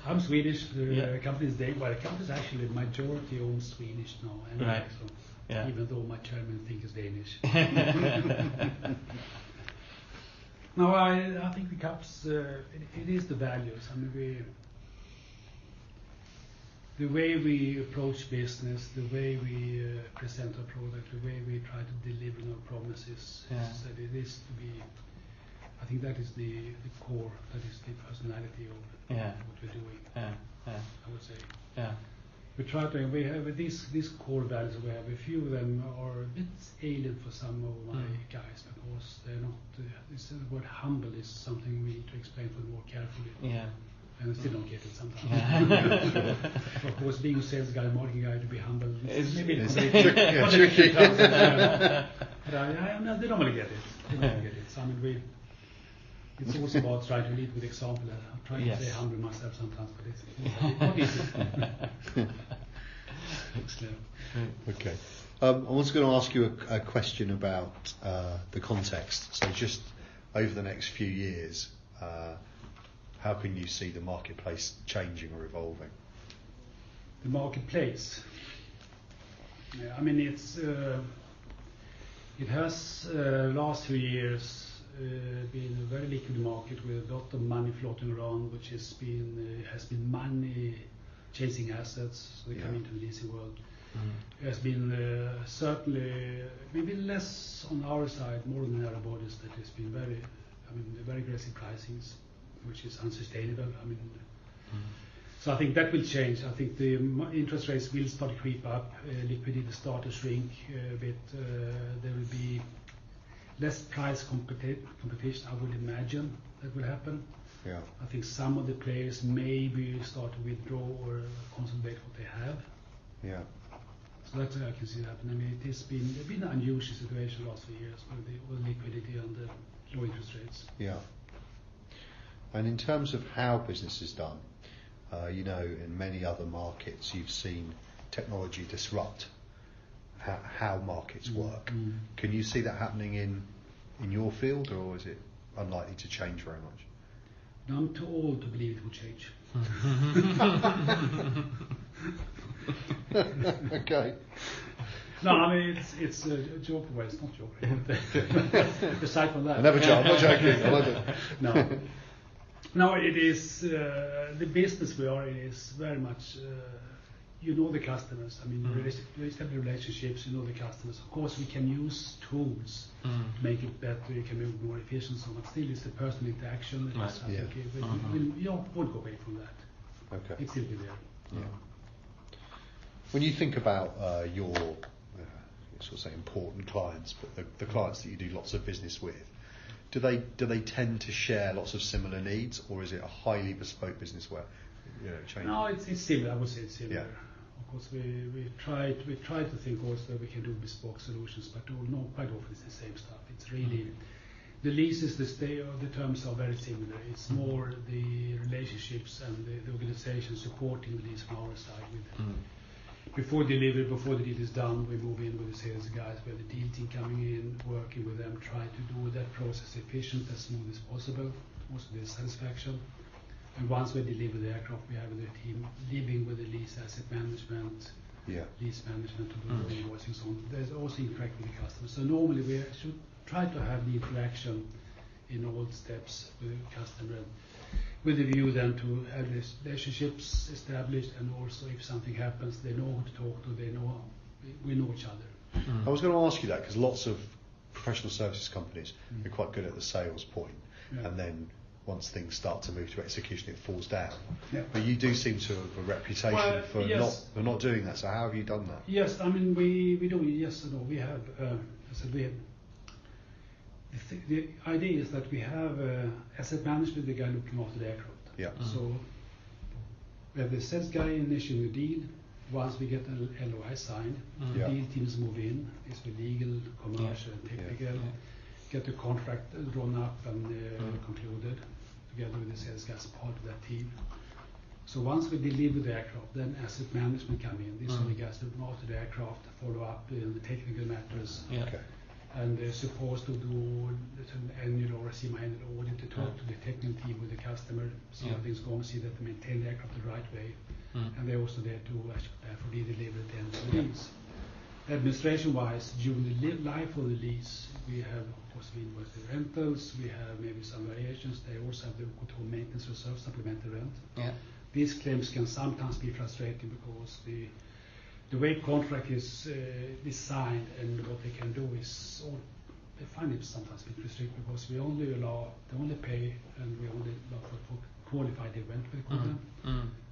I'm Swedish. The company is Danish. Well, the company is actually majority owned Swedish now. Anyway, Right. So Yeah. even though my chairman thinks it's Danish. No, I think the cups. It is the values. I mean, the way we approach business, the way we present our product, the way we try to deliver on our promises. Yeah. That it is to be. I think that is the core. That is the personality of what we're doing. Yeah. I would say. Yeah. We have these core values. We have a few of them are a bit alien for some of my guys because they're not. The word humble is something we need to explain for them more carefully. Yeah. And I still don't get it sometimes. Yeah. Of course, being a sales guy, marketing guy, to be humble, It's maybe tricky. But they don't really get it. They don't get it. So I mean, it's also about trying to lead with example. I'm trying to say humble myself sometimes, but it's not easy. Excellent. Okay. I was going to ask you a question about the context. So just over the next few years, how can you see the marketplace changing or evolving? The marketplace. Yeah, I mean, it has last few years been a very liquid market with a lot of money floating around, which has been money chasing assets. So they come into the leasing world. It has been certainly maybe less on our side, more on the narrow bodies. That has been very aggressive pricings, which is unsustainable. I mean, so I think that will change. I think the interest rates will start to creep up. Liquidity start to shrink a bit. There will be less price competition. I would imagine that will happen. Yeah. I think some of the players maybe start to withdraw or consolidate what they have. Yeah. So that's what I can see happen. I mean, it's been an unusual situation last few years with liquidity and the low interest rates. Yeah. And in terms of how business is done, in many other markets, you've seen technology disrupt how markets work. Can you see that happening in your field, or is it unlikely to change very much? No, I'm too old to believe it will change. Okay. No, I mean it's a joke. Well, it's not joke. Aside from that, I'm not joking. I love it. No, it is the business we are in is very much. The customers. I mean, you establish relationships. You know the customers. Of course, we can use tools to make it better. You can make it more efficient. So, but still, it's the personal interaction. I think we won't go away from that. Okay. It's still be there. Yeah. When you think about your sort of say important clients, but the clients that you do lots of business with, do they tend to share lots of similar needs, or is it a highly bespoke business where change? No, it's similar. I would say it's similar. Yeah. Of course, we try to think also that we can do bespoke solutions, but quite often it's the same stuff. It's really the leases, the terms are very similar. It's more the relationships and the organization supporting the lease from our side. Before delivery, before the deal is done, we move in with the sales guys. We have the deal team coming in, working with them, try to do that process efficient, as smooth as possible, also the satisfaction. And once we deliver the aircraft, we have the team living with the lease asset management, lease management to do the invoicing. So there's also interact with the customer. So normally we should try to have the interaction in all steps with the customer, with the view then to have relationships established, and also if something happens, they know who to talk to. We know each other. I was going to ask you that because lots of professional services companies are quite good at the sales point, and then once things start to move to execution, it falls down. Yeah. But you do seem to have a reputation for not doing that. So how have you done that? Yes, I mean we do. Yes and no. We have. The idea is that we have asset management, the guy looking after the aircraft. Yeah. So we have the sales guy initiating the deal. Once we get an LOI signed, the deal teams move in. It's the legal, commercial, technical. Get the contract drawn up and concluded together with the sales guys, part of that team. So once we deliver the aircraft, then asset management come in. These are the guys that look after the aircraft, follow up the technical matters. Okay. and they're supposed to do an annual or a semi-annual audit to talk to the technical team with the customer, see how things go, see that they maintain the aircraft the right way, and they're also there to actually prepare for the delivery at the end of the lease. Administration-wise, during the life of the lease, we have, of course, we invoice the rentals, we have maybe some variations. They also have the what called maintenance reserve, supplementary rent. Yeah. These claims can sometimes be frustrating because the way contract is designed and what they can do is, or they find it sometimes a bit restricted because they only pay and we only allow for qualified event with equipment.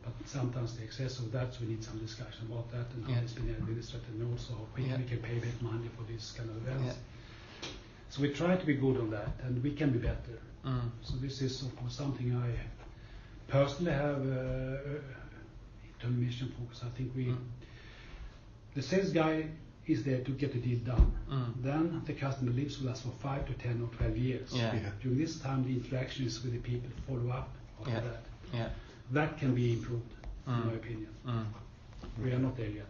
But sometimes the excess of that, so we need some discussion about that and how it's been administered and also how quickly we can pay back money for this kind of events. So we try to be good on that, and we can be better. So this is, of course, something I personally have internal mission focus. I think the sales guy is there to get the deal done. Then the customer lives with us for 5 to 10 or 12 years. During this time, the interaction is with the people, follow up after that. That can be improved, in my opinion. We are not there yet.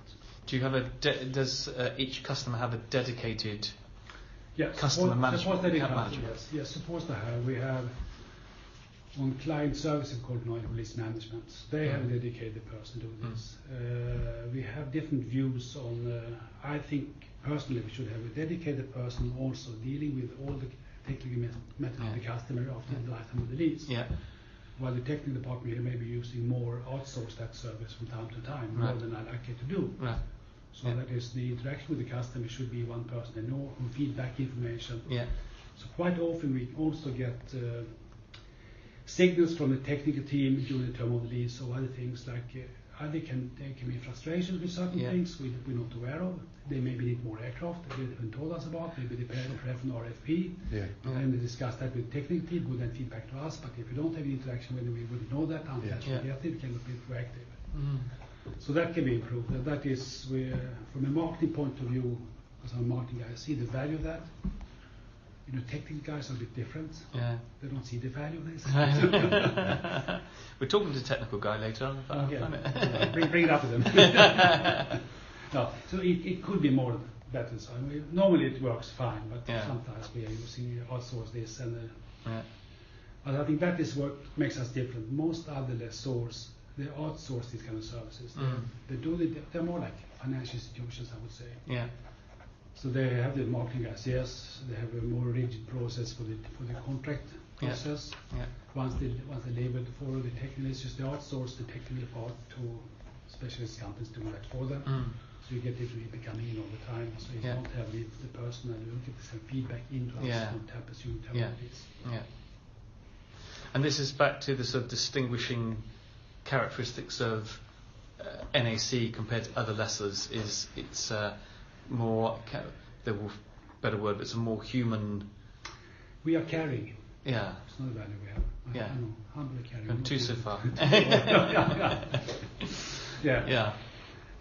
Do you have does each customer have a dedicated customer management? Yes, supposed to have. We have on client service called release management. They have a dedicated person doing this. We have different views on. I think personally we should have a dedicated person also dealing with all the technical matters of the customer after the lifetime of the lease. While the technical department here may be using more outsource that service from time to time, more than I like it to do. So that is the interaction with the customer should be one person and know who feed back information. So quite often we also get signals from the technical team during the term of the lease or other things like there can be frustration with certain things we're not aware of. They maybe need more aircraft they haven't told us about. Maybe they prepare for an RFP. And then they discuss that with the technical team who then feedback to us. But if we don't have any interaction with them, we wouldn't know that until we get it. Can be proactive. So that can be improved. And that is where, from a marketing point of view, as I'm a marketing guy, I see the value of that. You know, technical guys are a bit different. They don't see the value of this. We're talking to a technical guy later on. Bring it up with them. No, so it could be more better. So normally it works fine, but sometimes we are using outsource this, and but I think that is what makes us different. Most other lessors, they outsource these kind of services. They're more like financial institutions, I would say. So they have the marketing guys, they have a more rigid process for the contract process. Once they label for the technical issues, they outsource the technical part to specialist companies doing that for them. So you get people coming in all the time. So you don't have the person and you don't get some feedback into us what happens during this. And this is back to the sort of distinguishing characteristics of NAC compared to other lessors. Is it's more, better word, but it's a more human. We are caring. It's not a value we have. I don't know, humbly caring. Gone too so far.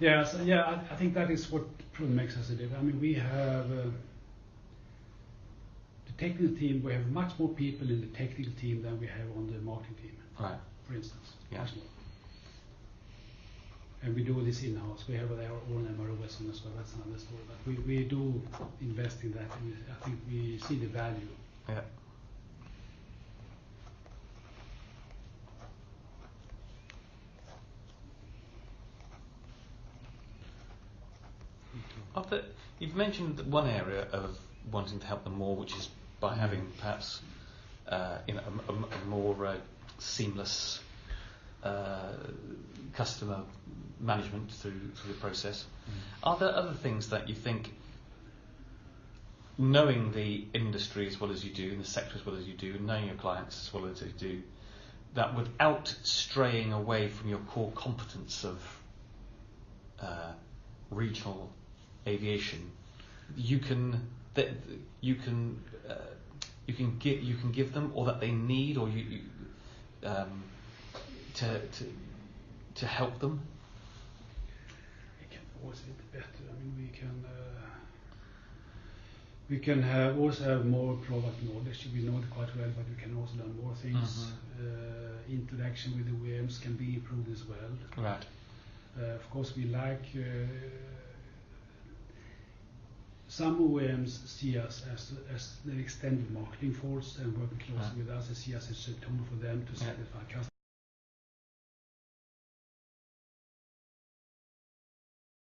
I think that is what probably makes us a difference. I mean, we have the technical team. We have much more people in the technical team than we have on the marketing team. For instance. Much more. And we do this in-house. We have our own MROs on as well. That's another story. But we do invest in that, and I think we see the value. You've mentioned one area of wanting to help them more, which is by having perhaps a more seamless customer management through the process. Are there other things that you think, knowing the industry as well as you do, and the sector as well as you do, and knowing your clients as well as you do, that without straying away from your core competence of regional aviation, you can give them, or that they need, or you to help them? It can always be better. I mean, we can also have more product knowledge. We know it quite well, but we can also learn more things. Interaction with the OEMs can be improved as well. Of course, we like some OEMs see us as an extended marketing force and working closely with us. They see us as a tool for them to satisfy customers.